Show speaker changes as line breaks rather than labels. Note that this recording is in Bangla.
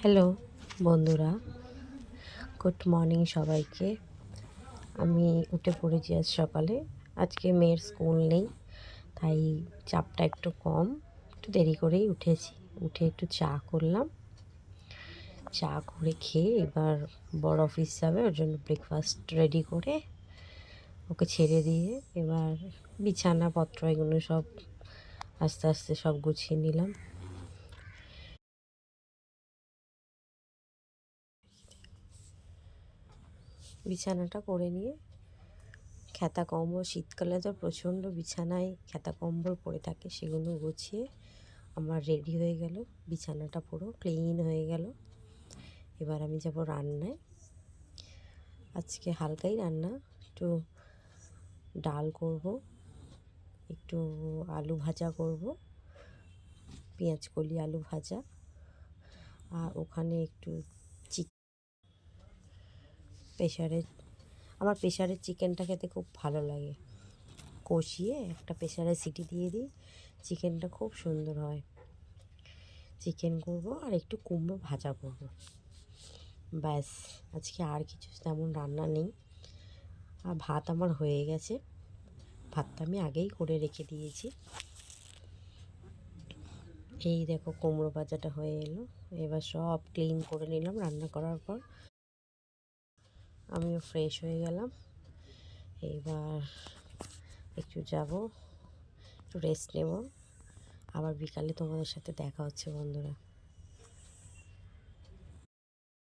হ্যালো বন্ধুরা, গুড মর্নিং সবাইকে। আমি উঠে পড়েছি আজ সকালে। আজকে মেয়ের স্কুল নেই, তাই চাপটা একটু কম। একটু দেরি করেই উঠেছি। উঠে একটু চা করলাম। চা করে খেয়ে এবার বড় অফিস যাবে, ওর জন্য ব্রেকফাস্ট রেডি করে ওকে ছেড়ে দিয়ে এবার বিছানাপত্র এগুলো সব আস্তে আস্তে সব গুছিয়ে নিলাম। বিছানাটা করে নিয়ে খেতা কম্বল, শীতকালে তো প্রচণ্ড বিছানায় খেতা কম্বল পড়ে থাকে, সেগুলো গুছিয়ে আমার রেডি হয়ে গেল। বিছানাটা পুরো ক্লিন হয়ে গেল। এবার আমি যাব রান্নায়। আজকে হালকাই রান্না, একটু ডাল করব, একটু আলু ভাজা করব, পেঁয়াজ কলি আলু ভাজা, আর ওখানে একটু প্রেশারে আমার প্রেশারের চিকেনটা খেতে খুব ভালো লাগে। কষিয়ে একটা প্রেশারে সিটি দিয়ে দিই, চিকেনটা খুব সুন্দর হয়। চিকেন করব আর একটু কুমড়ো ভাজা করব, ব্যাস। আজকে আর কিছু তেমন রান্না নেই। আর ভাত আমার হয়ে গেছে, ভাতটা আমি আগেই করে রেখে দিয়েছি। এই দেখো কুমড়ো ভাজাটা হয়ে এলো। এবার সব ক্লিন করে নিলাম রান্না করার পর। আমিও ফ্রেশ হয়ে গেলাম। এবার একটু যাব, একটু রেস্ট নেব। আবার বিকালে তোমাদের সাথে দেখা হচ্ছে বন্ধুরা।